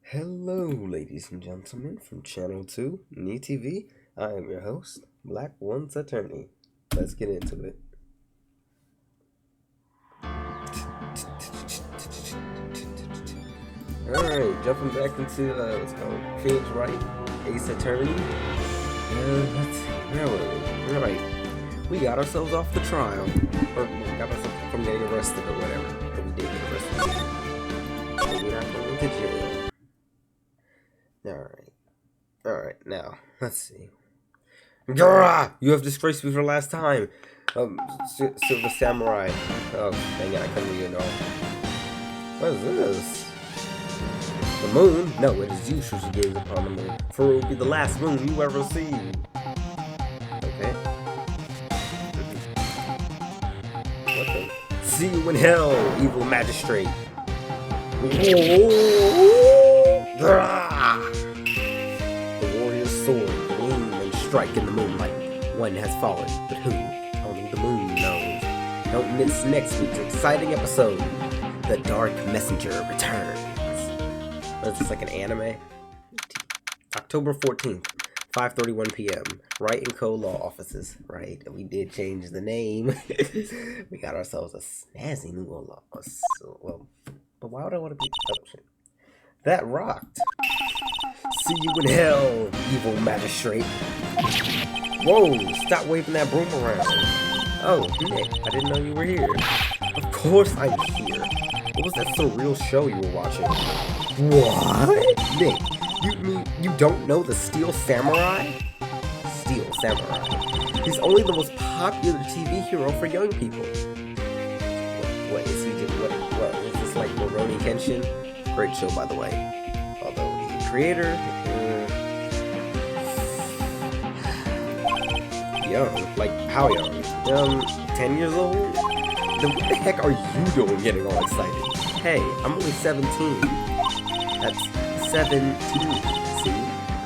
Hello, ladies and gentlemen, from Channel 2, Knee TV. I am your host, Black One's Attorney. Let's get into it. Alright, jumping back into, what's it called? Phoenix Wright, Ace Attorney. Where were we? Alright, we got ourselves off the trial. Or, we got ourselves from getting arrested or whatever. But we did get arrested. But we're not going to jail. Alright, now, let's see. Grrrah! You have disgraced me for the last time. Silver Samurai. Oh, dang it, I couldn't read it all. What is this? The moon? No, it is you who gaze upon the moon, for it will be the last moon you ever see. Okay. What the? See you in hell, evil magistrate. The warrior's sword gleam and strike in the moonlight. One has fallen, but who? Only the moon knows. Don't miss next week's exciting episode. The Dark Messenger returns. Is this like an anime? October 14th, 5:31 p.m. Wright & Co. Law Offices. Right, we did change the name. We got ourselves a snazzy new law office. Well, but why would I want to be... Oh, shit. That rocked. See you in hell, evil magistrate. Whoa, stop waving that broom around. Oh, Nick, I didn't know you were here. Of course I'm here. What was that surreal show you were watching? What? Nick, you mean you don't know the Steel Samurai? Steel Samurai. He's only the most popular TV hero for young people. What is he doing? What is this like Rurouni Kenshin? Great show, by the way. Although the creator, young, like how young? 10 years old? Then what the heck are you doing getting all excited? Hey, I'm only 17. That's 17. See,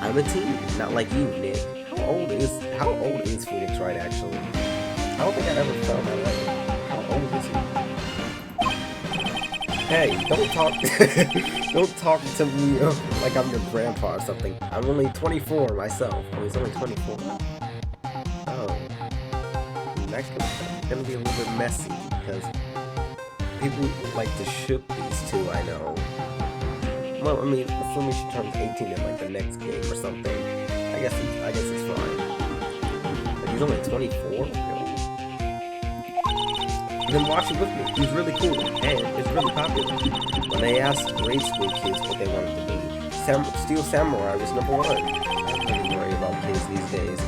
I'm a teen, not like you, Nick. How old is Phoenix Wright actually? I don't think I ever found that out. How old is he? Hey, don't talk to me like I'm your grandpa or something. I'm only 24 myself. Oh, he's only 24. Oh, that's gonna be a little bit messy because people like to ship these two. I know. Well, I mean, assuming she turns 18 in like the next game or something, I guess it's fine. But he's only 24. Really? Then watch it with me. He's really cool and it's really popular. When they asked grade school kids what they wanted to be, Steel Samurai was number one. I don't really worry about kids these days.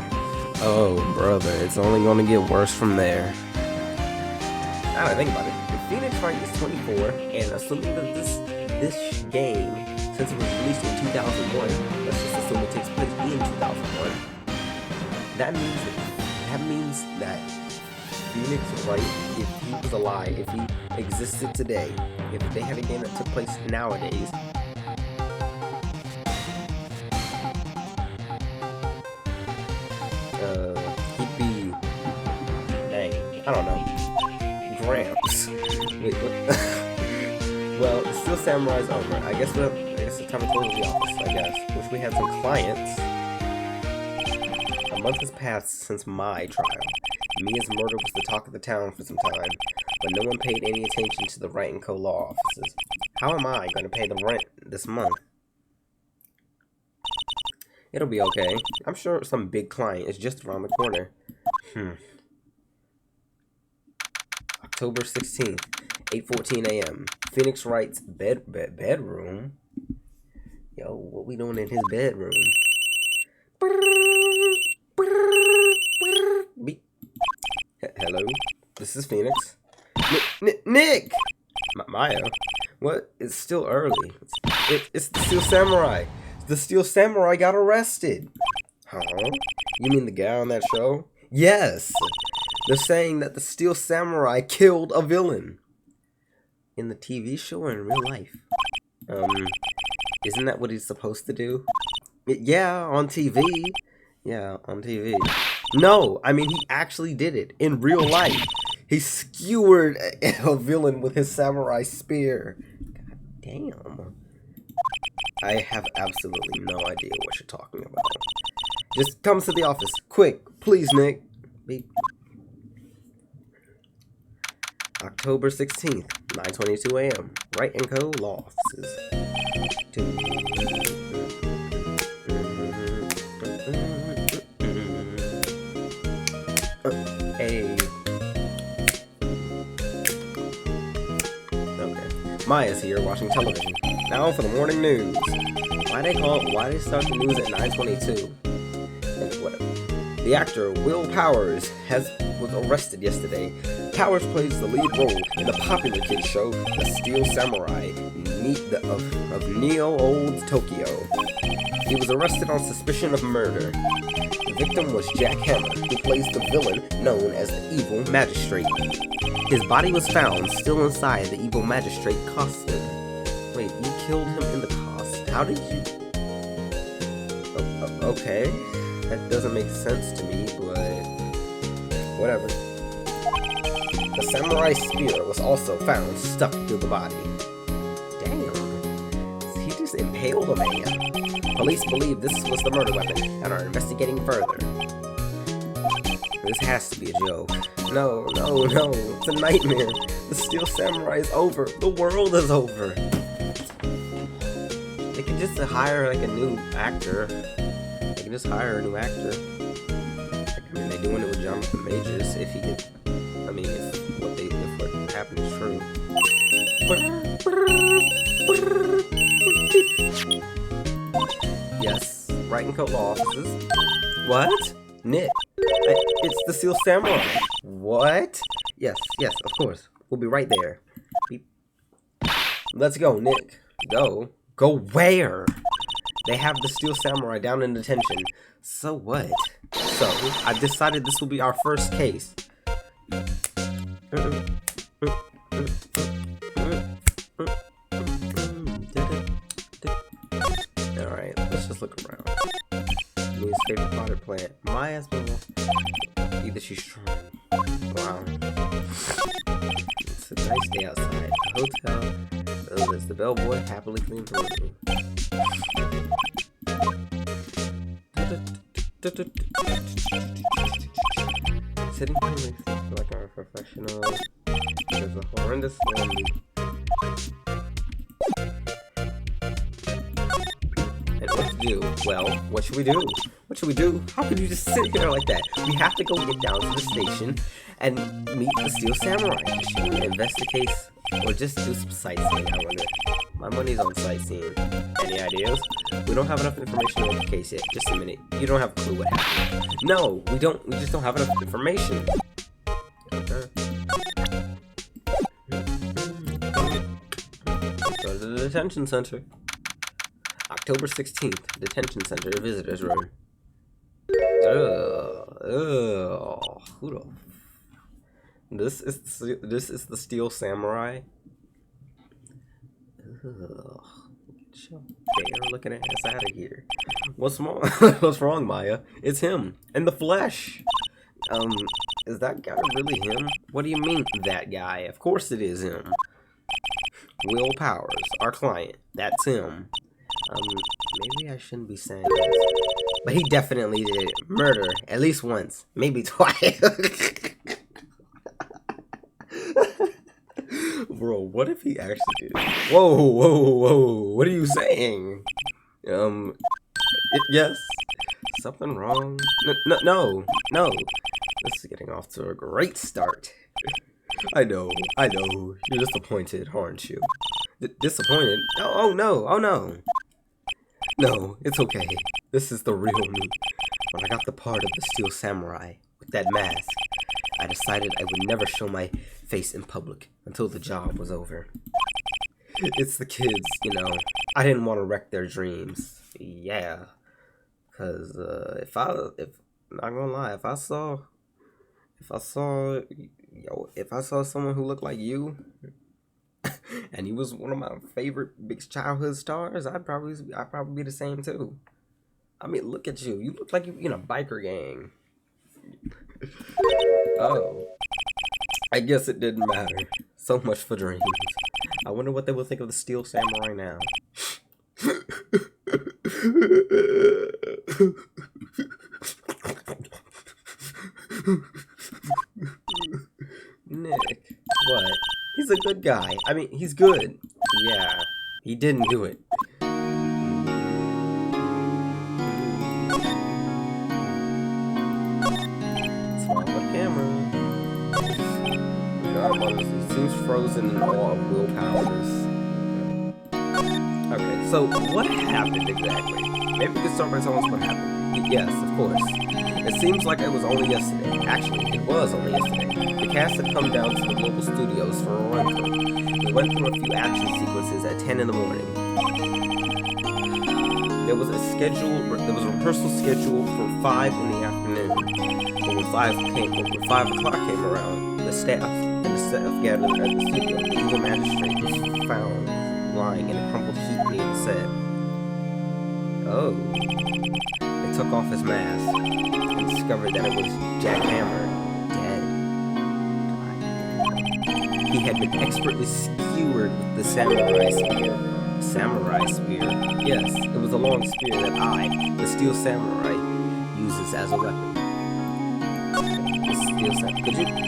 Oh, brother, it's only gonna get worse from there. Now that I think about it, if Phoenix Wright is 24, and assuming that this game, since it was released in 2001, let's just assume it takes place in 2001, that means that Phoenix Wright, if he was alive, if he existed today, if they had a game that took place nowadays, he'd be, dang, I don't know, Gramps. Wait, what? Well, it's still Samurai's over. I guess it's time to close the office, I guess. Wish we had some clients. A month has passed since my trial. Mia's murder was the talk of the town for some time, but no one paid any attention to the Wright & Co. law offices. How am I going to pay the rent this month? It'll be okay. I'm sure some big client is just around the corner. October 16th, 8:14 a.m. Phoenix Wright's bedroom. Yo, what we doing in his bedroom? Hello, this is Phoenix. Nick! Maya? What? It's still early. It's the Steel Samurai. The Steel Samurai got arrested. Huh? You mean the guy on that show? Yes! They're saying that the Steel Samurai killed a villain. In the TV show or in real life? Isn't that what he's supposed to do? Yeah, on TV. Yeah, on TV. No, I mean, he actually did it in real life. He skewered a villain with his samurai spear. God Damn. I have absolutely no idea what you're talking about. Just come to the office. Quick, please, Nick. Beep. October 16th, 9:22 a.m. Wright & Co. Law Offices. Hey. Okay. Maya's here watching television. Now for the morning news. Why they start the news at 9:22? Whatever. The actor Will Powers was arrested yesterday. Powers plays the lead role in the popular kids show The Steel Samurai of Neo-Old Tokyo. He was arrested on suspicion of murder. The victim was Jack Hammer, who plays the villain known as the Evil Magistrate. His body was found still inside the Evil Magistrate costume. Wait, you killed him in the costume? How did you... Okay, that doesn't make sense to me, but... whatever. The samurai spear was also found stuck to the body. Damn, he just impaled a man. Police believe this was the murder weapon and are investigating further. This has to be a joke. No, it's a nightmare. The Steel Samurai is over. The world is over. They could just hire like a new actor. They can just hire a new actor. I mean, they're doing it with Jonathan Majors if he could. I mean, if what happened is true. Yes, Wright & Co. Law Offices. What? Nick, it's the Steel Samurai. What? Yes, of course. We'll be right there. Beep. Let's go, Nick. Go where? They have the Steel Samurai down in detention. So what? So, I've decided this will be our first case. Alright, let's just look around. His favorite potted plant. Maya's either she's trying. Wow. It's a nice day outside. The hotel. Oh, there's the bellboy happily cleaning the room. Sitting here like a professional. There's a horrendous family. And what to do? Well, what should we do? What should we do? How could you just sit here like that? We have to go get down to the station and meet the Steel Samurai. Should we investigate or just do some sightseeing? I wonder. My money's on sightseeing. Any ideas? We don't have enough information on the case yet. Just a minute. You don't have a clue what happened. No, we don't. We just don't have enough information. Okay. Go to the detention center. October 16th, detention center, visitors room. Who the? This is the Steel Samurai. Get your bear looking ass out of here. What's wrong? What's wrong, Maya? It's him in the flesh. Is that guy really him? What do you mean, that guy? Of course it is him. Will Powers, our client. That's him. Maybe I shouldn't be saying this, but he definitely did murder at least once, maybe twice. Bro, what if he actually did? Whoa, what are you saying? Yes, something wrong? No. This is getting off to a great start. I know, you're disappointed, aren't you? Disappointed? Oh no. No, it's okay. This is the real me. When I got the part of the Steel Samurai with that mask, I decided I would never show my face in public until the job was over. It's the kids, you know. I didn't want to wreck their dreams. Yeah. Cause if not gonna lie, if I saw someone who looked like you, and he was one of my favorite big childhood stars, I'd probably be the same too. I mean, look at you. You look like you're in a biker gang. Oh. I guess it didn't matter. So much for dreams. I wonder what they will think of the Steel Samurai now. Nick, what? He's a good guy. I mean, he's good. Yeah, he didn't do it. Swallow the camera. He seems frozen in awe of Will Powers. Okay, so what happened exactly? Maybe we could start by telling us what happened. Yes, of course. It seems like it was only yesterday. Actually, it was only yesterday. The cast had come down to the global studios for a run-through. We went through a few action sequences at 10 in the morning. There was a rehearsal scheduled for 5 in the afternoon. But when 5 o'clock came around, the staff gathered at the studio. The evil magistrate was found lying in a crumpled heap near the set. Oh. They took off his mask and discovered that it was Jack Hammer, dead. He had been expertly skewered with the samurai spear. Samurai spear? Yes, it was a long spear that the Steel Samurai, uses as a weapon. The Steel Samurai.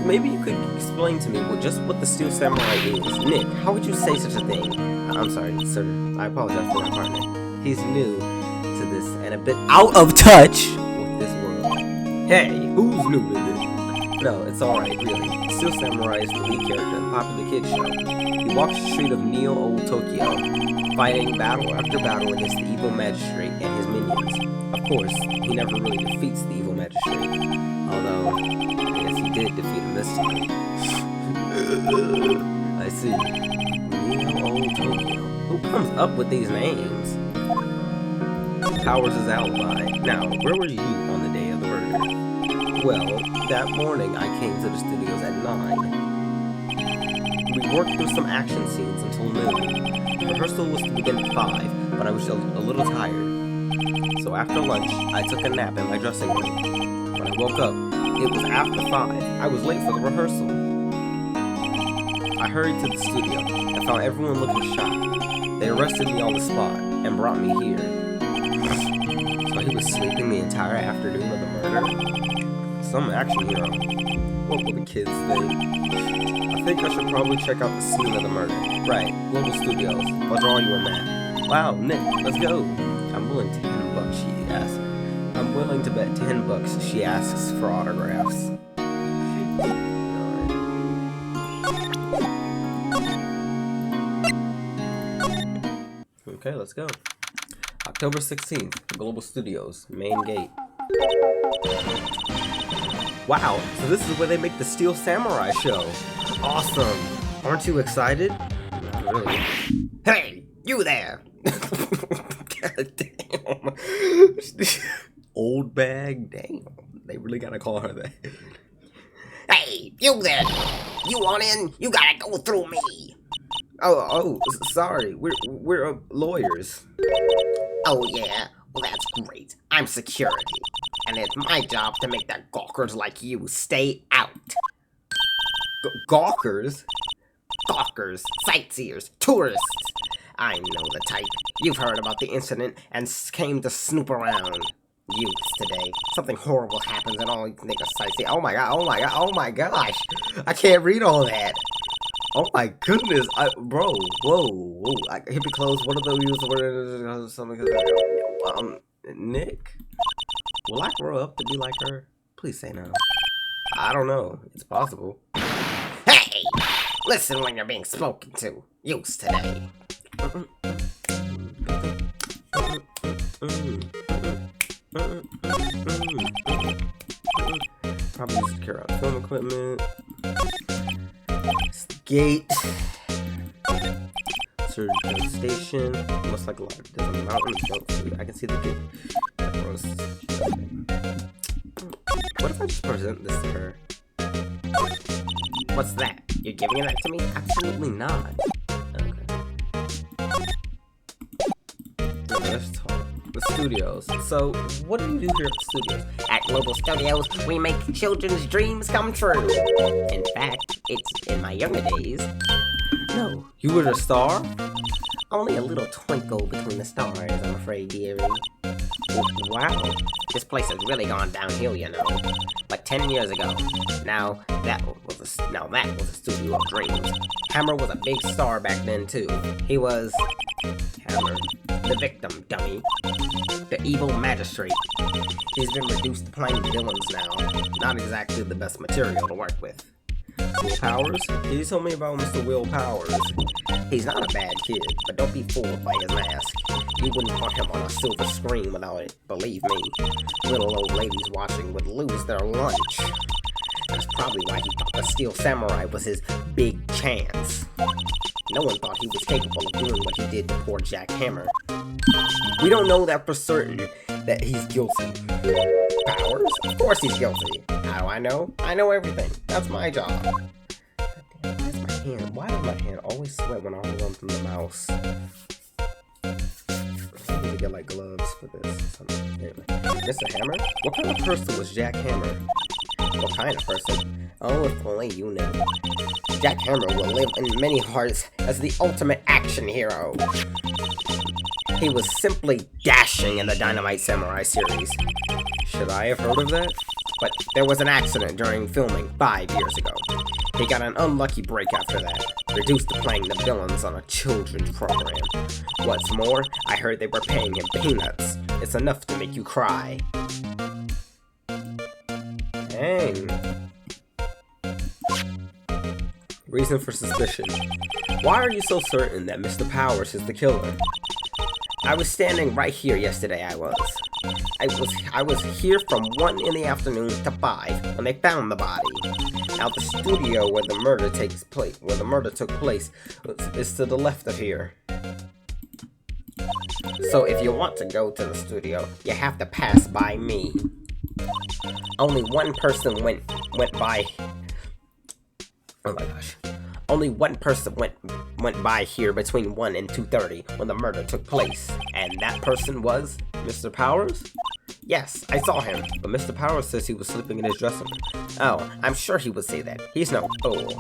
Maybe you could explain to me what the Steel Samurai is. Nick, how would you say such a thing? I'm sorry, sir. I apologize for my partner. He's new to this and a bit out of touch with this world. Hey, who's new to this? No, it's alright, really. Steel Samurai is the lead character in the popular kids show. He walks the street of Neo-Old Tokyo, fighting battle after battle against the evil magistrate and his minions. Of course, he never really defeats the evil magistrate. Although, I guess he did defeat him this time. I see. Neo-Old Tokyo. Who comes up with these names? Powers' alibi. Now, where were you on the day of the murder? Well, that morning I came to the studios at 9. We worked through some action scenes until noon. Rehearsal was to begin at 5, but I was a little tired. So after lunch, I took a nap in my dressing room. When I woke up, it was after 5. I was late for the rehearsal. I hurried to the studio and found everyone looking shocked. They arrested me on the spot and brought me here. So he was sleeping the entire afternoon of the murder? Some action hero. What will the kids think? I think I should probably check out the scene of the murder. Right, Global Studios. I'll draw you a map. Wow, Nick, let's go. I'm willing to $10, she asks. I'm willing to bet $10 she asks for autographs. Okay, let's go. October 16th, Global Studios, main gate. Wow, so this is where they make the Steel Samurai show. Awesome. Aren't you excited? Not really. Hey, you there! God damn. Old bag? Damn. They really gotta call her that. Hey, you there! You want in? You gotta go through me! Oh, sorry. We're lawyers. Oh yeah? Well, that's great. I'm security. And it's my job to make the gawkers like you stay out. Gawkers? Gawkers, sightseers, tourists. I know the type. You've heard about the incident and came to snoop around. Youths today. Something horrible happens and all you think of sightseeing. Oh my gosh. I can't read all that. Oh my goodness. Bro, whoa. Hippie clothes, what are those? Something. Nick? Will I grow up to be like her? Please say no. I don't know. It's possible. Hey! Listen when you're being spoken to. Youths today. Probably just carry out film equipment. Gate. Surgery station. Looks like a lot of different mountains. I can see the gate. What if I just present this to her? What's that? You're giving that to me? Absolutely not. Okay, let's talk. The studios. So, what do you do here at the studios? At Global Studios, we make children's dreams come true. In fact, it's in my younger days. No, you were the star? Only a little twinkle between the stars, I'm afraid, dearie. Wow. This place has really gone downhill, you know. Like 10 years ago. Now that was a studio of dreams. Hammer was a big star back then too. He was Hammer, the victim, dummy. The evil magistrate. He's been reduced to playing villains now. Not exactly the best material to work with. Will Powers? Can you tell me about Mr. Will Powers? He's not a bad kid, but don't be fooled by his mask. You wouldn't put him on a silver screen without it, believe me. Little old ladies watching would lose their lunch. That's probably why he thought the Steel Samurai was his big chance. No one thought he was capable of doing what he did to poor Jack Hammer. We don't know that for certain that he's guilty. Powers? Of course he's guilty. How do I know? I know everything. That's my job. Why does my hand always sweat when I hold on to the mouse? I need to get like gloves for this. Anyway. Mr. Hammer? What kind of person was Jack Hammer? What kind of person? Oh, if only you knew. Jack Hammer will live in many hearts as the ultimate action hero. He was simply dashing in the Dynamite Samurai series. Should I have heard of that? But there was an accident during filming 5 years ago. He got an unlucky break after that, reduced to playing the villains on a children's program. What's more, I heard they were paying him peanuts. It's enough to make you cry. Dang. Reason for suspicion. Why are you so certain that Mr. Powers is the killer? I was standing right here yesterday, I was here from 1 in the afternoon to 5 when they found the body. Now the studio where the murder took place is to the left of here. So if you want to go to the studio, you have to pass by me. Only one person went by. Oh my gosh. Only one person went by here between 1 and 2:30 when the murder took place, and that person was Mr. Powers? Yes, I saw him. But Mr. Powers says he was sleeping in his dressing room. Oh, I'm sure he would say that. He's no fool.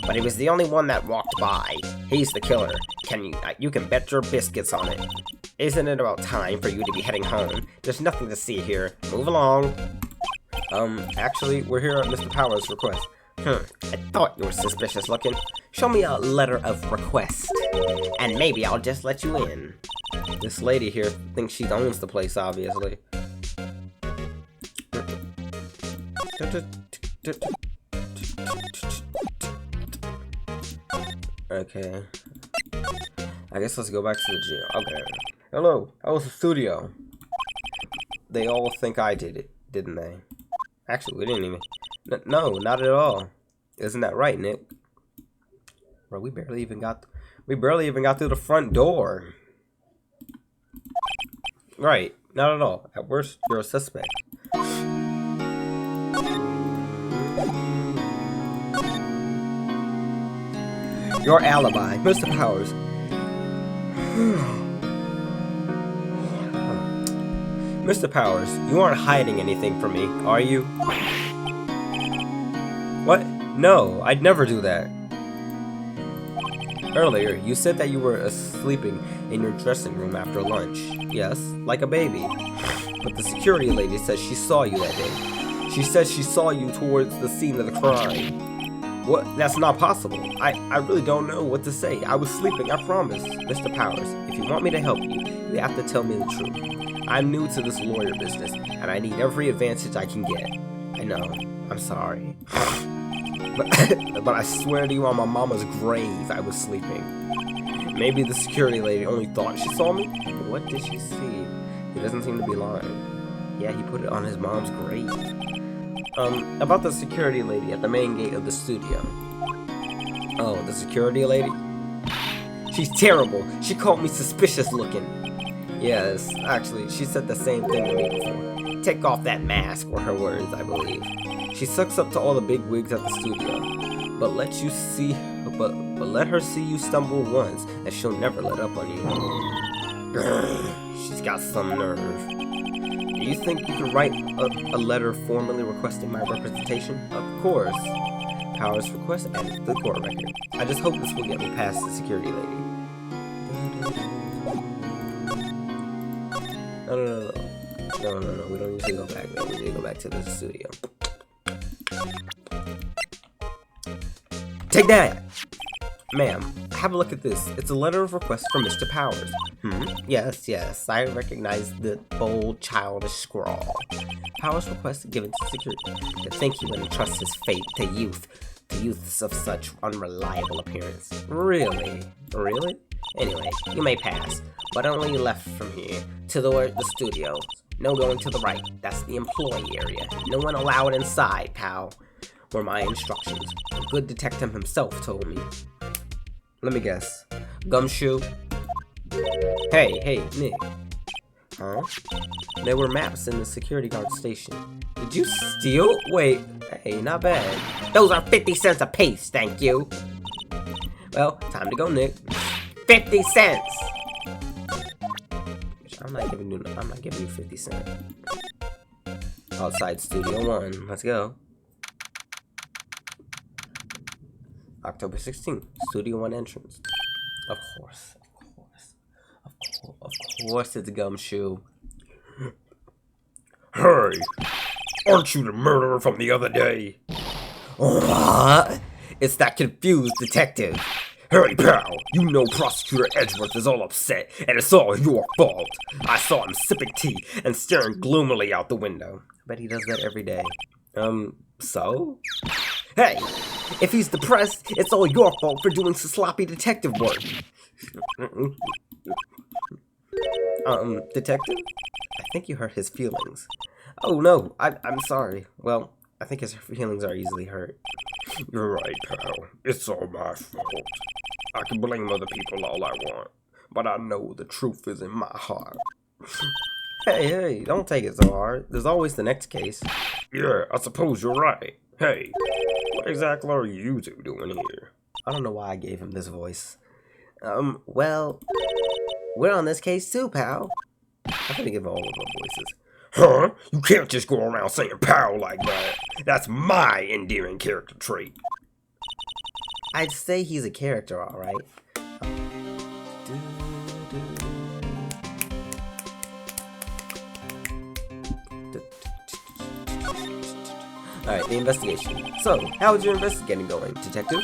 But he was the only one that walked by. He's the killer. You can bet your biscuits on it. Isn't it about time for you to be heading home? There's nothing to see here. Move along. Actually, we're here at Mr. Powers' request. I thought you were suspicious looking. Show me a letter of request, and maybe I'll just let you in. This lady here thinks she owns the place, obviously. Okay. I guess let's go back to the jail. Okay. Hello, how was the studio? They all think I did it, didn't they? Actually, we didn't even... No, not at all. Isn't that right, Nick? Bro, we barely even got through the front door. Right, not at all. At worst, you're a suspect. Your alibi, Mr. Powers. Mr. Powers, you aren't hiding anything from me, are you? What? No, I'd never do that. Earlier, you said that you were sleeping in your dressing room after lunch. Yes, like a baby. But the security lady says she saw you that day. She says she saw you towards the scene of the crime. What? That's not possible. I really don't know what to say. I was sleeping, I promise. Mr. Powers, if you want me to help you, you have to tell me the truth. I'm new to this lawyer business, and I need every advantage I can get. I know. I'm sorry. But I swear to you on my mama's grave, I was sleeping. Maybe the security lady only thought she saw me? What did she see? He doesn't seem to be lying. Yeah, he put it on his mom's grave. About the security lady at the main gate of the studio. Oh, the security lady? She's terrible. She called me suspicious looking. Yes, actually, she said the same thing to me before. Take off that mask, were her words, I believe. She sucks up to all the big wigs at the studio. But let her see you stumble once, and she'll never let up on you. She's got some nerve. Do you think you could write a letter formally requesting my representation? Of course. Powers request added to the court record. I just hope this will get me past the security lady. No, we don't need to go back. We need to go back to the studio. Take that! Ma'am, have a look at this. It's a letter of request from Mr. Powers. Yes, I recognize the bold, childish scrawl. Powers request given to security to think he would entrust his fate to youths of such unreliable appearance. Really? Anyway, you may pass, but only left from here to the studio. No going to the right. That's the employee area. No one allowed inside, pal. Were my instructions. A good detective himself told me. Let me guess. Gumshoe? Hey, Nick. Huh? There were maps in the security guard station. Did you steal? Wait, hey, not bad. Those are 50 cents a piece, thank you. Well, time to go, Nick. 50 cents! I'm not giving you 50 cents. Outside Studio 1, let's go. October 16th, Studio 1 entrance. Of course it's Gumshoe. Hey, aren't you the murderer from the other day? What? It's that confused detective. Hey, pal, you know Prosecutor Edgeworth is all upset, and it's all your fault. I saw him sipping tea and staring gloomily out the window. I bet he does that every day. So? Hey, if he's depressed, it's all your fault for doing some sloppy detective work. Detective? I think you hurt his feelings. Oh no, I'm sorry. Well, I think his feelings are easily hurt. You're right, pal. It's all my fault. I can blame other people all I want, but I know the truth is in my heart. Hey, don't take it so hard. There's always the next case. Yeah, I suppose you're right. Hey, what exactly are you two doing here? I don't know why I gave him this voice. Well, we're on this case too, pal. I'm gonna give all of them voices. Huh? You can't just go around saying pal like that. That's my endearing character trait. I'd say he's a character, alright. Alright, the investigation. So, how is your investigating going, detective?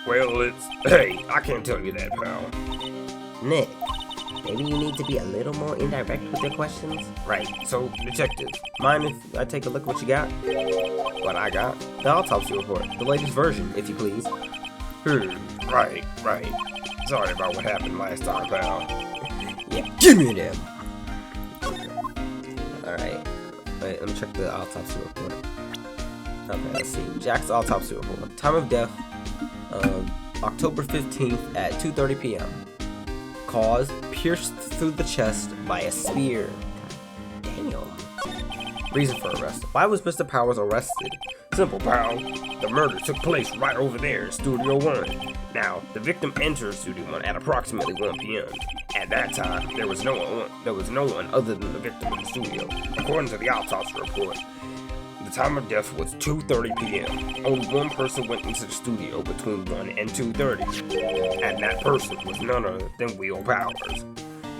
Well, hey, I can't tell you that, pal. Nick, maybe you need to be a little more indirect with your questions? Right, so, detective, Mind if I take a look at what you got? what I got? The autopsy report. The latest version, if you please. Right. Sorry about what happened last time, pal. Yeah, give me them! Alright. Wait, let me check the autopsy report. Okay, let's see. Jack's autopsy report. Time of death, October 15th at 2:30 p.m. Cause, pierced through the chest by a spear. Damn. Reason for arrest. Why was Mr. Powers arrested? Simple, pal. The murder took place right over there in Studio 1. Now, the victim entered Studio 1 at approximately 1 p.m. At that time, there was no one other than the victim in the studio. According to the autopsy report, the time of death was 2:30 p.m. Only one person went into the studio between 1 and 2:30. And that person was none other than Will Powers.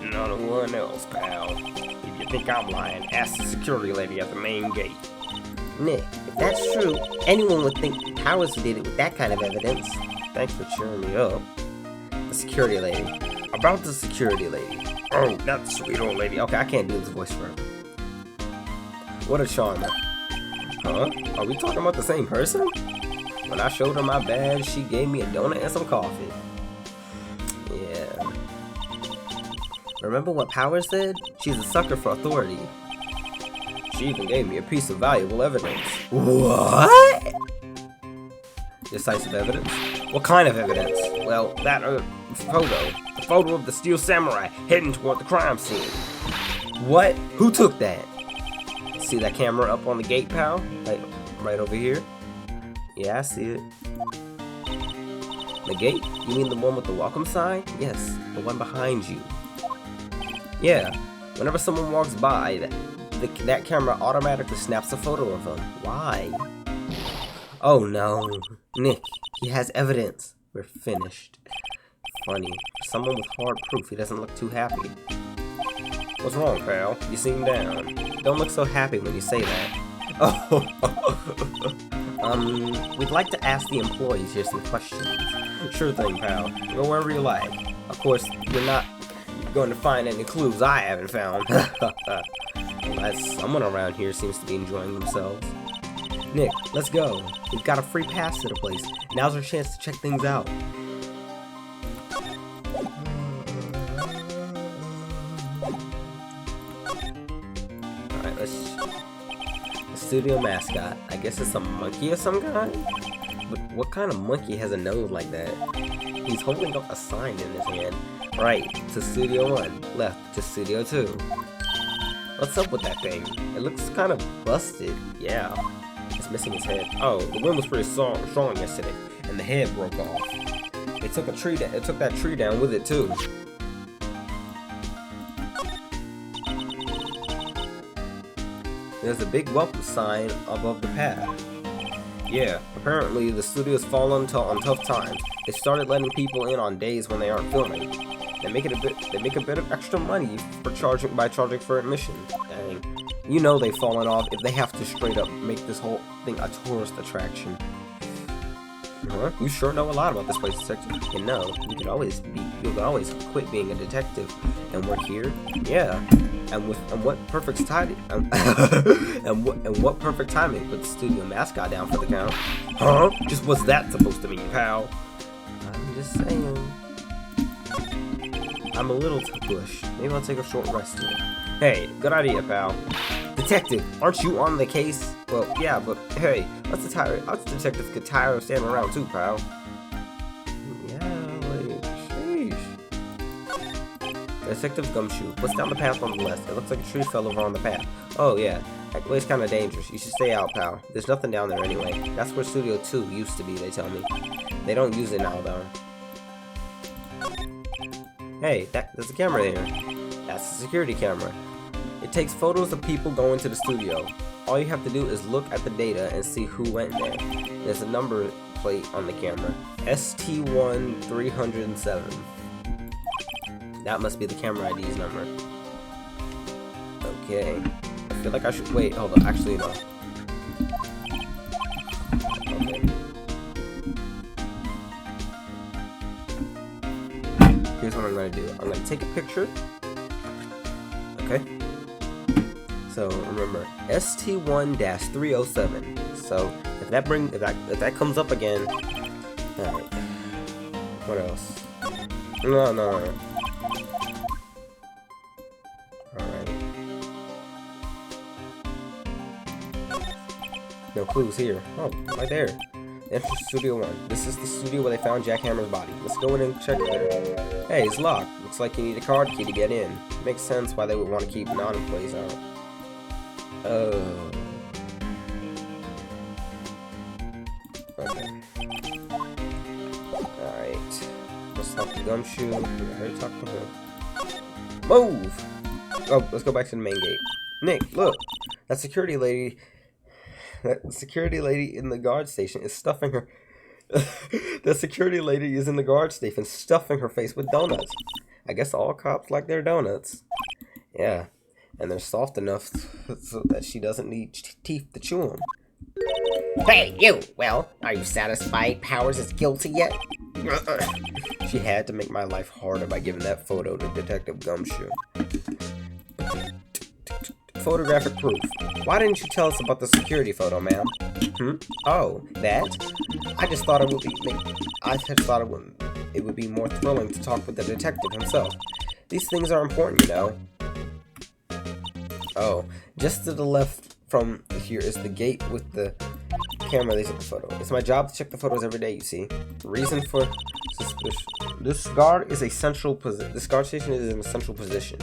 None one else, pal. If you think I'm lying, ask the security lady at the main gate. Nick, if that's true, anyone would think Powers did it with that kind of evidence. Thanks for cheering me up. The security lady. About the security lady. Oh, that sweet old lady. Okay, I can't do this voice forever. What a charmer. Huh? Are we talking about the same person? When I showed her my badge, she gave me a donut and some coffee. Yeah. Remember what Powers said? She's a sucker for authority. She even gave me a piece of valuable evidence. What? Decisive evidence? What kind of evidence? Well, that photo. The photo of the Steel Samurai heading toward the crime scene. What? Who took that? See that camera up on the gate, pal? Right over here? Yeah, I see it. The gate? You mean the one with the welcome sign? Yes, the one behind you. Yeah, whenever someone walks by, that camera automatically snaps a photo of them. Why? Oh no. Nick, he has evidence. We're finished. Funny. For someone with hard proof, he doesn't look too happy. What's wrong, pal? You seem down. Don't look so happy when you say that. Oh. We'd like to ask the employees here some questions. Sure thing, pal. Go wherever you like. Of course, you're not going to find any clues I haven't found. Well, someone around here seems to be enjoying themselves. Nick, let's go. We've got a free pass to the place. Now's our chance to check things out. Alright, let's... The studio mascot. I guess it's a monkey of some kind? But what kind of monkey has a nose like that? He's holding up a sign in his hand. Right to Studio 1, left to Studio 2. What's up with that thing? It looks kind of busted. Yeah. It's missing its head. Oh, the wind was pretty strong yesterday, and the head broke off. It took a tree down. It took that tree down with it too. There's a big welcome sign above the path. Yeah, apparently the studio's fallen on tough times. They started letting people in on days when they aren't filming. They make a bit of extra money for charging for admission. Dang. You know they've fallen off if they have to straight up make this whole thing a tourist attraction. Huh? You sure know a lot about this place, detective. You know, you could always quit being a detective and work here. Yeah. And what perfect timing? and what perfect timing put the studio mascot down for the count? Huh? Just what's that supposed to mean, pal? I'm just saying. I'm a little bush. Maybe I'll take a short rest here. Hey, good idea, pal. Detective, aren't you on the case? Well, yeah, but hey, us detectives get tired of standing around too, pal. Yeah, like, sheesh. Detective Gumshoe, what's down the path on the left? It looks like a tree fell over on the path. Oh, yeah. That way's kind of dangerous. You should stay out, pal. There's nothing down there anyway. That's where Studio 2 used to be, they tell me. They don't use it now, though. Hey, there's a camera there. That's the security camera. It takes photos of people going to the studio. All you have to do is look at the data and see who went there. There's a number plate on the camera. ST1307. That must be the camera ID's number. Okay. I feel like I should... Wait, hold on. Actually, no. Okay. Here's what I'm going to do. I'm going to take a picture. Okay. So remember, ST1-307. So if that comes up again, alright. What else? No. Alright. No clues here. Oh, right there. Enter Studio 1. This is the studio where they found Jack Hammer's body. Let's go in and check there. Hey, it's locked. Looks like you need a card key to get in. Makes sense why they would want to keep non-employees out. Oh. Okay. Alright. Let's talk to Gumshoe. I already talked to her. Move! Oh, let's go back to the main gate. Nick, look! That security lady in the guard station is stuffing her... The security lady is in the guard station stuffing her face with donuts. I guess all cops like their donuts. Yeah. And they're soft enough so that she doesn't need teeth to chew them. Hey, you! Well, are you satisfied Powers is guilty yet? She had to make my life harder by giving that photo to Detective Gumshoe. Photographic proof. Why didn't you tell us about the security photo, ma'am? Oh, that? I just thought it would be more thrilling to talk with the detective himself. These things are important, you know. Oh, just to the left from here is the gate with the camera they took the photo. It's my job to check the photos every day, you see. Reason for suspicion. This guard station is in a central position.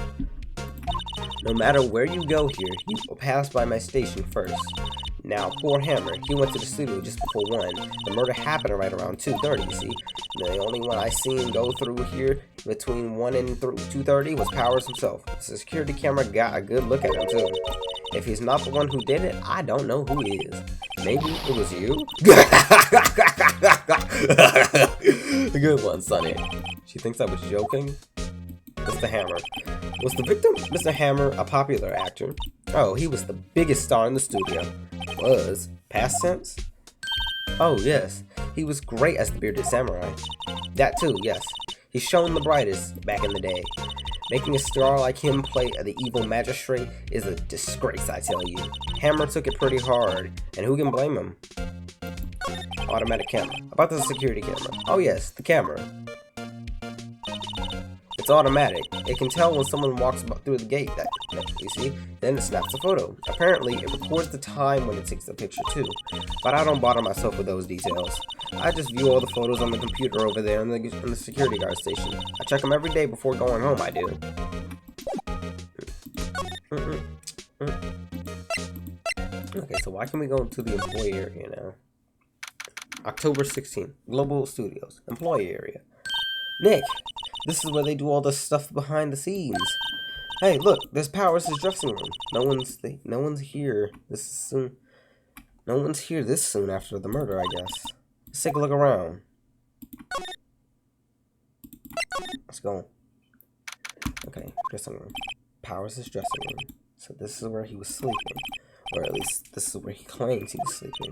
No matter where you go here, you will pass by my station first. Now, poor Hammer, he went to the studio just before 1. The murder happened right around 2:30, you see. The only one I seen go through here between 1 and 2:30 was Powers himself. The security camera got a good look at him, too. If he's not the one who did it, I don't know who is. Maybe it was you? Good one, Sonny. She thinks I was joking? Mr. Hammer. Was the victim, Mr. Hammer, a popular actor? Oh, he was the biggest star in the studio. Was? Past tense? Oh, yes. He was great as the bearded samurai. That too, yes. He's shown the brightest back in the day. Making a star like him play the evil magistrate is a disgrace, I tell you. Hammer took it pretty hard, and who can blame him? Automatic camera. About the security camera. Oh yes, the camera. It's automatic. It can tell when someone walks through the gate, that you see, then it snaps a photo. Apparently, it records the time when it takes the picture too, but I don't bother myself with those details. I just view all the photos on the computer over there in the security guard station. I check them every day before going home, I do. Okay, so why can we go to the employee area now? October 16th, Global Studios, employee area. Nick, this is where they do all the stuff behind the scenes. Hey, look, there's Powers' dressing room. No one's here. No one's here this soon after the murder, I guess. Let's take a look around. Let's go. Okay, dressing room. Powers' dressing room. So this is where he was sleeping. Or at least this is where he claims he was sleeping.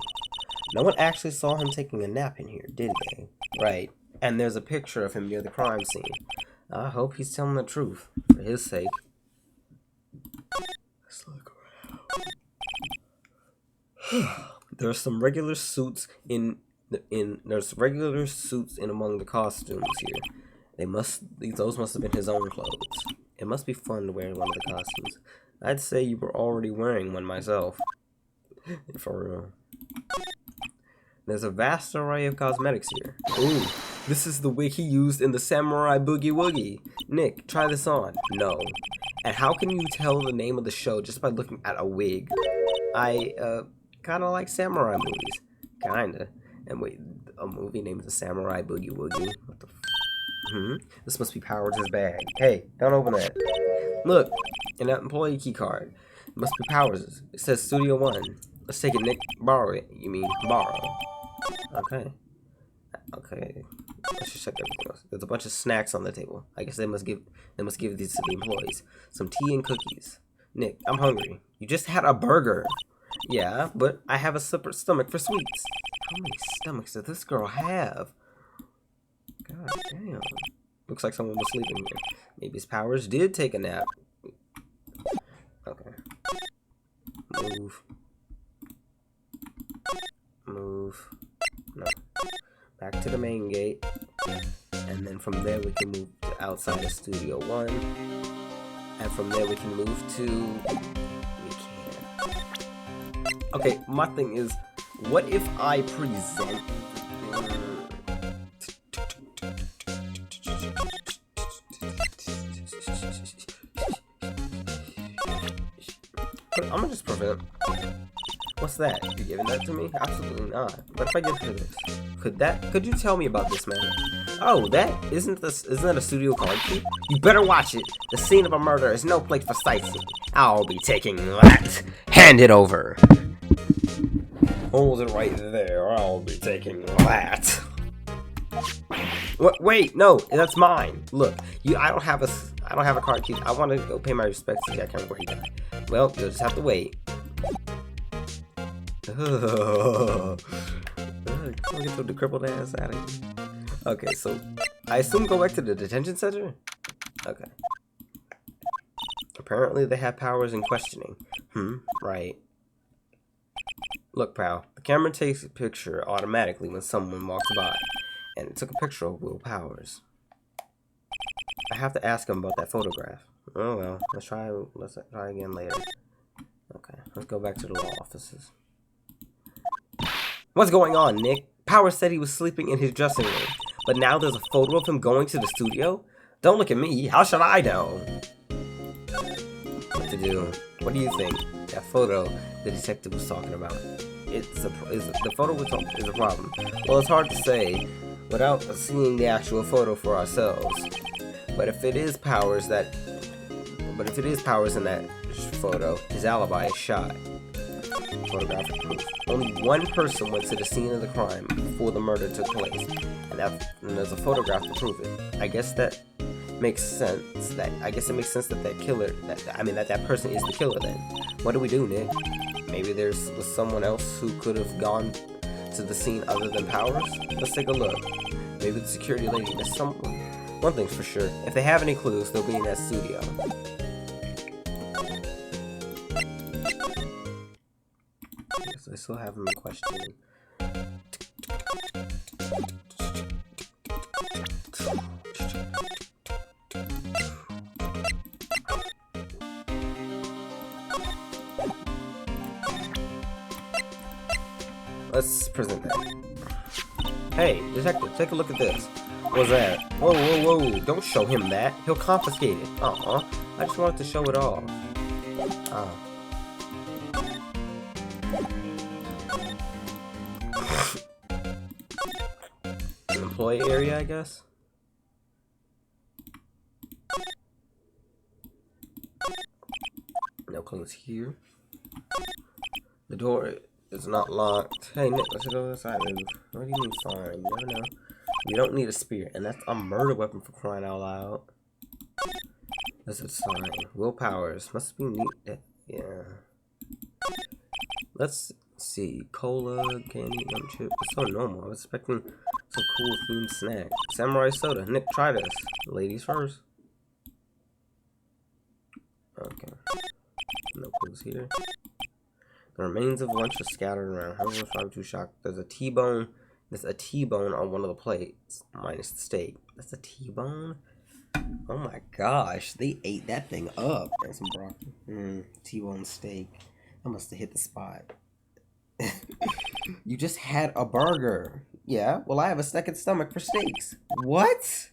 No one actually saw him taking a nap in here, did they? Right. And there's a picture of him near the crime scene. I hope he's telling the truth, for his sake. Let's look around. There's some regular suits there's regular suits in among the costumes here. Those must have been his own clothes. It must be fun to wear one of the costumes. I'd say you were already wearing one myself. For real. There's a vast array of cosmetics here. Ooh, this is the wig he used in the Samurai Boogie Woogie. Nick, try this on. No. And how can you tell the name of the show just by looking at a wig? I, kinda like samurai movies. Kinda. And wait, a movie named The Samurai Boogie Woogie? What the This must be Powers' bag. Hey, don't open that. Look, in that employee key card. It must be Powers'. It says Studio 1. Let's take it, Nick. Borrow it. You mean borrow. Okay. Okay. Let's just check everything else. There's a bunch of snacks on the table. I guess they must give these to the employees. Some tea and cookies. Nick, I'm hungry. You just had a burger. Yeah, but I have a separate stomach for sweets. How many stomachs does this girl have? God damn. Looks like someone was sleeping here. Maybe his Powers did take a nap. Okay. Move. Move. No. Back to the main gate. And then from there we can move to outside of Studio 1. And from there we can move to... We can't. Okay, my thing is, what if I present... I'm gonna just prevent. What's that? You giving that to me? Absolutely not. What if I give her this? Could you tell me about this, man? Oh, isn't that a studio card key? You better watch it. The scene of a murder is no place for sightseeing. I'll be taking that. Hand it over. Hold it right there. I'll be taking that. What? Wait, no, that's mine. Look, I don't have a card key. I want to go pay my respects to Jack Hammer where he died. Well, you'll just have to wait. I'll get the crippled ass out of here. Okay, so I assume go back to the detention center? Okay. Apparently they have powers in questioning. Right. Look, pal, the camera takes a picture automatically when someone walks by, and it took a picture of Will Powers. I have to ask him about that photograph. Oh well, let's try again later. Okay, let's go back to the law offices. What's going on, Nick? Powers said he was sleeping in his dressing room, but now there's a photo of him going to the studio? Don't look at me, how should I know? What to do? What do you think? That photo the detective was talking about. The photo is a problem. Well, it's hard to say without seeing the actual photo for ourselves. But if it is Powers in that photo, his alibi is shot. Photographic proof. Only one person went to the scene of the crime before the murder took place, and there's a photograph to prove it. I guess that makes sense. It makes sense that that killer, that person is the killer. Then, what do we do, Nick? Maybe there's someone else who could have gone to the scene other than Powers. Let's take a look. Maybe the security lady missed someone. One thing's for sure: if they have any clues, they'll be in that studio. I still have him questioning. Let's present that. Hey, detective, take a look at this. What's that? Whoa, whoa, whoa! Don't show him that. He'll confiscate it. I just wanted to show it off. An employee area, I guess. No clues here. The door is not locked. Hey Nick, let's go inside. What do you mean fine? You never know. You don't need a spear, and that's a murder weapon for crying out loud. That's a sign. Will Powers must be neat. Yeah. Let's see. Cola, candy, yum chip. It's so normal. I was expecting some cool themed snack. Samurai soda. Nick, try this. Ladies first. Okay. No clues here. The remains of lunch are scattered around. However, if I'm too shocked, there's a T-bone. There's a T-bone on one of the plates, minus the steak. That's a T-bone? Oh my gosh, they ate that thing up. And some broccoli. T-bone steak. I must have hit the spot. You just had a burger. Yeah, well I have a second stomach for steaks. What?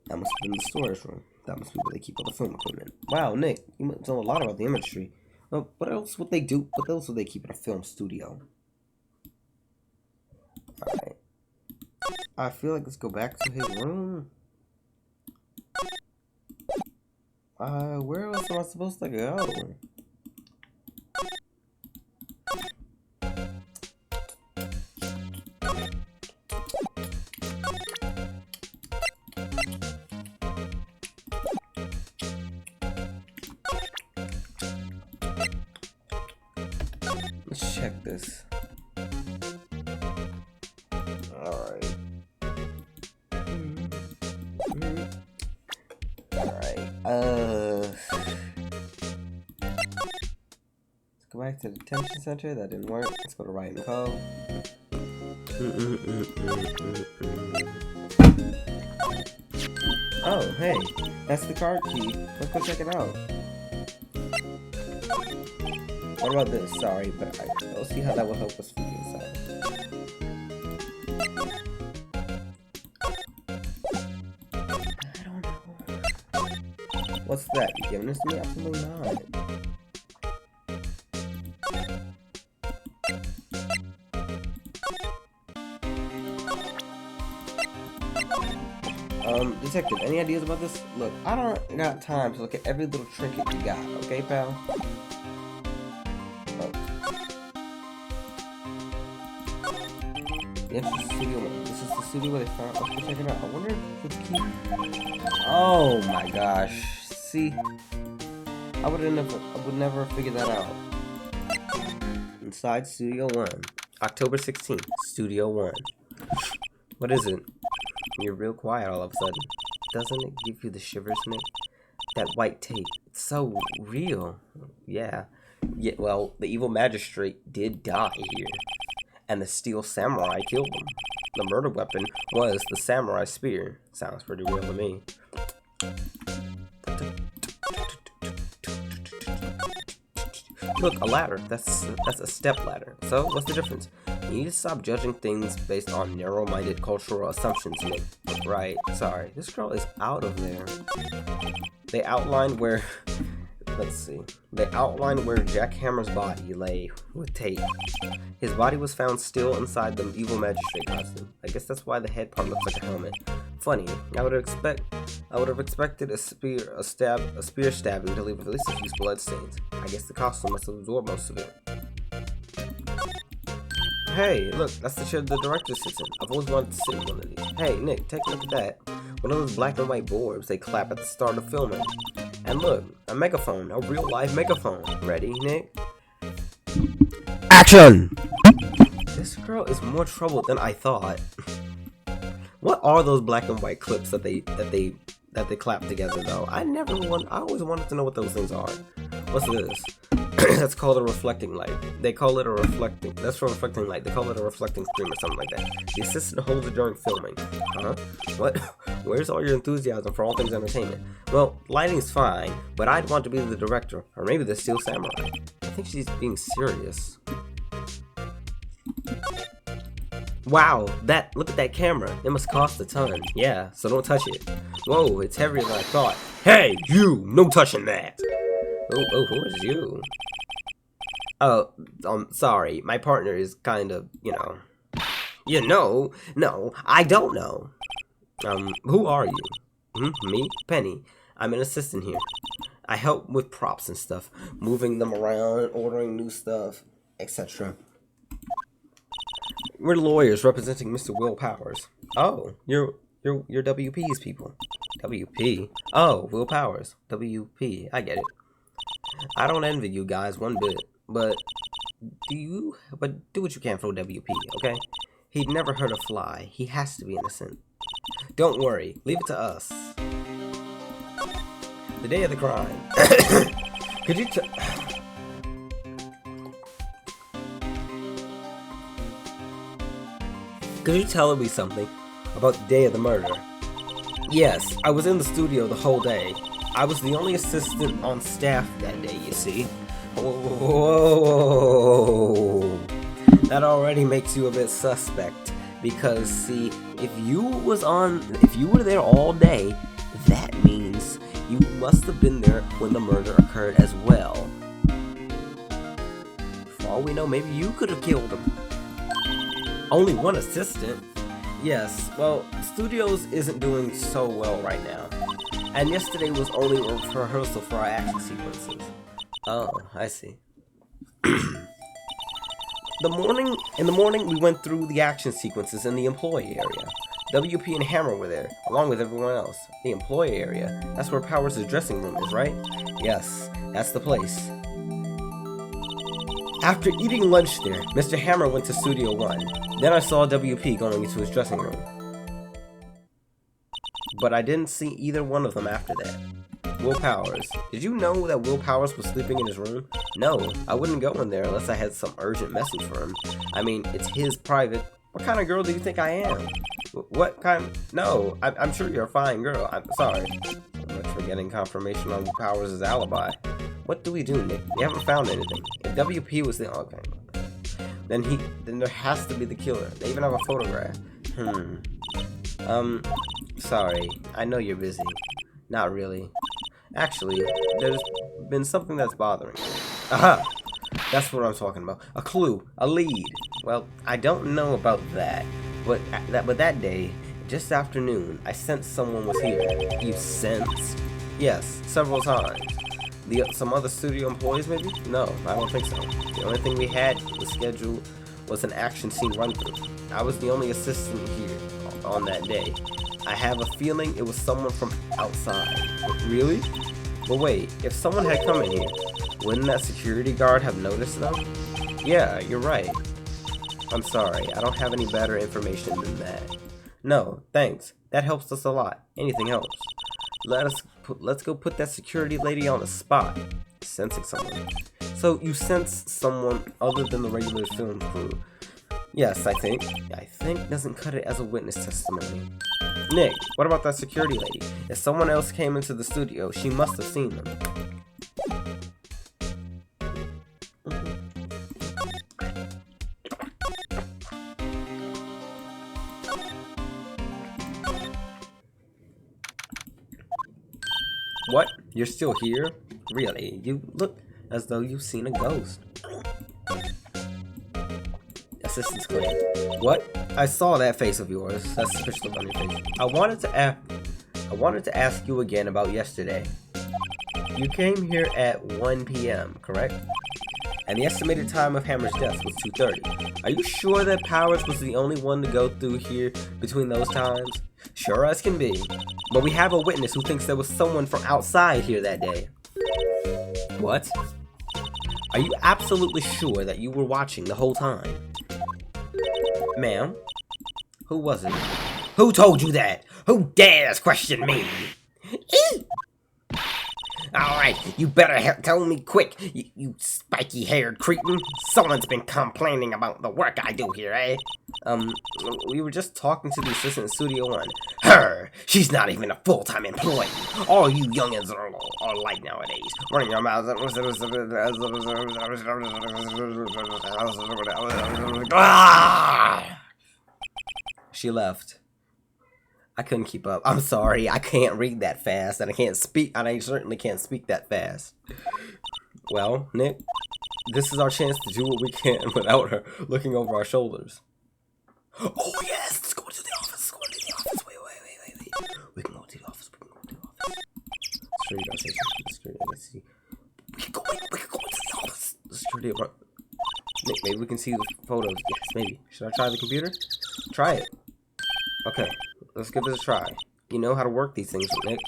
That must have been the storage room. That must be where they keep all the film equipment. Wow, Nick, you must know a lot about the industry. Well, what else would they do? What else would they keep in a film studio? Alright. I feel like let's go back to his room. Where else am I supposed to go? Let's check this. Alright. Alright. Let's go back to the detention center. That didn't work. Let's go to Wright and Co. Oh, hey. That's the card key. Let's go check it out. What about this? Sorry, but I'll see how that will help us from the inside. I don't know. What's that? You giving this to me? Absolutely not. Detective, any ideas about this? Look, I don't got time to look at every little trinket you got, okay, pal? This is the studio. This is the studio where they found. Let's go check it out. I wonder if it's key. Oh my gosh! See, I would never figure that out. Inside Studio 1, October 16th, Studio 1. What is it? You're real quiet all of a sudden. Doesn't it give you the shivers, Nick? That white tape. It's so real. Yeah. Well, the evil magistrate did die here. And the steel samurai killed him. The murder weapon was the samurai spear. Sounds pretty real to me. Look, a ladder. That's a step ladder. So, what's the difference? You need to stop judging things based on narrow-minded cultural assumptions, Nick. Right, sorry. This girl is out of there. They outlined where... Let's see. They outlined where Jack Hammer's body lay with tape. His body was found still inside the evil magistrate costume. I guess that's why the head part looks like a helmet. funny. I would have expected a spear stabbing to leave at least a few blood stains. I guess the costume must have absorbed most of it. Hey, look, that's the chair the director sits in. I've always wanted to sit in one of these. Hey, Nick, take a look at that. One of those black and white boards they clap at the start of filming. And look, a megaphone, a real live megaphone. Ready, Nick? Action! This girl is more trouble than I thought. What are those black and white clips that they clap together though? I always wanted to know what those things are. What's this? That's called a reflecting light. They call it a reflecting. That's for reflecting light. They call it a reflecting screen or something like that. The assistant holds it during filming. Huh? What? Where's all your enthusiasm for all things entertainment? Well, lighting's fine, but I'd want to be the director, or maybe the Steel Samurai. I think she's being serious. Wow, look at that camera. It must cost a ton. Yeah, so don't touch it. Whoa, it's heavier than I thought. Hey, you! No touching that! Oh, who is you? Oh, sorry. My partner is kind of, no, I don't know. Who are you? Me? Penny. I'm an assistant here. I help with props and stuff. Moving them around, ordering new stuff, etc. We're lawyers representing Mr. Will Powers. Oh, you're WP's people. WP? Oh, Will Powers. WP. I get it. I don't envy you guys one bit, but do what you can for WP, okay? He'd never hurt a fly. He has to be innocent. Don't worry. Leave it to us. The day of the crime. Could you tell me something about the day of the murder? Yes, I was in the studio the whole day. I was the only assistant on staff that day, you see. Whoa. That already makes you a bit suspect. Because, see, if you were there all day, that means you must have been there when the murder occurred as well. For all we know, maybe you could have killed him. Only one assistant? Yes, well, studios isn't doing so well right now. And yesterday was only a rehearsal for our action sequences. Oh, I see. In the morning, we went through the action sequences in the employee area. WP and Hammer were there, along with everyone else. The employee area? That's where Powers' dressing room is, right? Yes, that's the place. After eating lunch there, Mr. Hammer went to Studio 1. Then I saw WP going into his dressing room. But I didn't see either one of them after that. Will Powers. Did you know that Will Powers was sleeping in his room? No, I wouldn't go in there unless I had some urgent message for him. I mean, it's his private... What kind of girl do you think I am? What kind... No, I'm sure you're a fine girl. I'm sorry. So much for getting confirmation on Powers' alibi. What do we do, Nick? We haven't found anything. If WP was the... Okay. Then there has to be the killer. They even have a photograph. Sorry. I know you're busy. Not really. Actually, there's been something that's bothering me. Aha! That's what I'm talking about. A clue. A lead. Well, I don't know about that. But that day, just afternoon, I sensed someone was here. You sensed? Yes, several times. Some other studio employees, maybe? No, I don't think so. The only thing we had the schedule was an action scene run-through. I was the only assistant here on that day. I have a feeling it was someone from outside. Really? But wait, if someone had come in here, wouldn't that security guard have noticed them? Yeah, you're right. I'm sorry, I don't have any better information than that. No, thanks. That helps us a lot. Anything helps. Let's go put that security lady on the spot. Sensing someone. So you sense someone other than the regular film crew. Yes, I think doesn't cut it as a witness testimony. Nick, what about that security lady? If someone else came into the studio, she must have seen them. What? You're still here? Really? You look as though you've seen a ghost. assistance claim. What? I saw that face of yours. That's suspicious on your face. I wanted to ask you again about yesterday. You came here at 1 p.m., correct? And the estimated time of Hammer's death was 2:30. Are you sure that Powers was the only one to go through here between those times? Sure as can be. But we have a witness who thinks there was someone from outside here that day. What? Are you absolutely sure that you were watching the whole time? Ma'am? Who was it? Who told you that? Who dares question me? Alright, you better tell me quick, you spiky-haired cretin. Someone's been complaining about the work I do here, eh? We were just talking to the assistant in Studio One. Her! She's not even a full-time employee. All you youngins are like nowadays. Running your mouths. She left. I couldn't keep up. I'm sorry, I can't read that fast, and I certainly can't speak that fast. Well, Nick, this is our chance to do what we can without her looking over our shoulders. Oh yes, let's go to the office. Wait. We can go to the office. Sure, you gotta say something to the security. Let's see. We can go into the office. The security. Nick, maybe we can see the photos. Yes, maybe. Should I try the computer? Try it. Okay. Let's give this a try. You know how to work these things, Nick.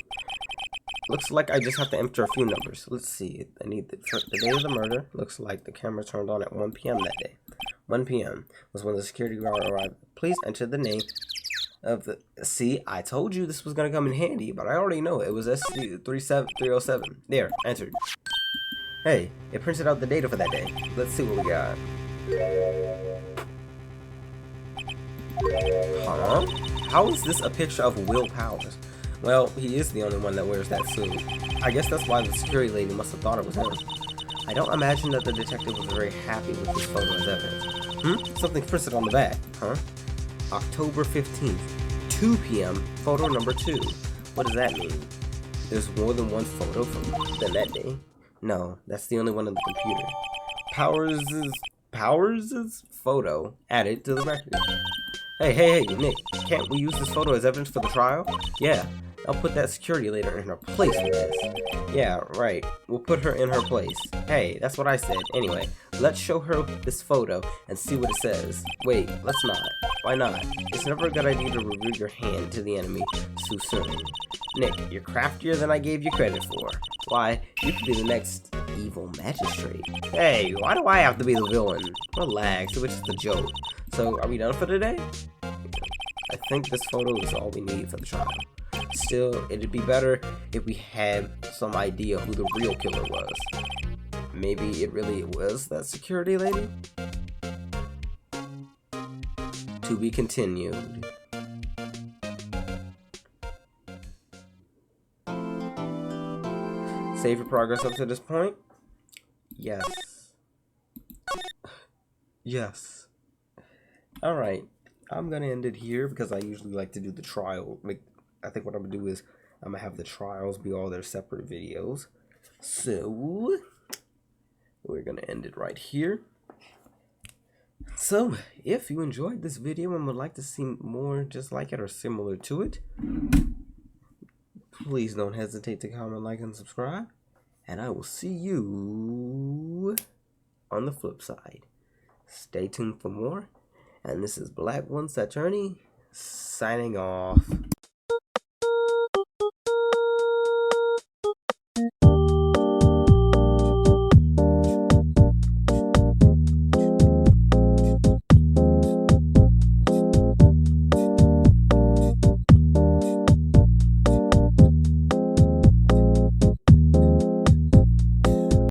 Looks like I just have to enter a few numbers. Let's see. I need the day of the murder. Looks like the camera turned on at 1 p.m. that day. 1 p.m. was when the security guard arrived. Please enter the name of the... See, I told you this was going to come in handy, but I already know it was SC307. There, entered. Hey, it printed out the data for that day. Let's see what we got. Huh? How is this a picture of Will Powers? Well, he is the only one that wears that suit. I guess that's why the security lady must have thought it was him. I don't imagine that the detective was very happy with this photo as evidence. Something printed on the back, huh? October 15th, 2 p.m., photo number 2. What does that mean? There's more than one photo from that day? No, that's the only one in the computer. Powers' photo added to the record. Hey, Nick, can't we use this photo as evidence for the trial? Yeah, I'll put that security lady in her place with this. Yeah, right, we'll put her in her place. Hey, that's what I said. Anyway, let's show her this photo and see what it says. Wait, let's not. Why not? It's never a good idea to reveal your hand to the enemy so soon. Nick, you're craftier than I gave you credit for. Why, you could be the next evil magistrate. Hey, why do I have to be the villain? Relax, it was just a joke. So, are we done for today? I think this photo is all we need for the trial. Still, it'd be better if we had some idea who the real killer was. Maybe it really was that security lady? To be continued. Save your progress up to this point? Yes. Yes. Alright. I'm gonna end it here because I usually like to do the trial. I think what I'm gonna do is I'm gonna have the trials be all their separate videos. So we're gonna end it right here. So if you enjoyed this video and would like to see more just like it or similar to it, please don't hesitate to comment, like, and subscribe. And I will see you on the flip side. Stay tuned for more. And this is Black One's Attorney signing off.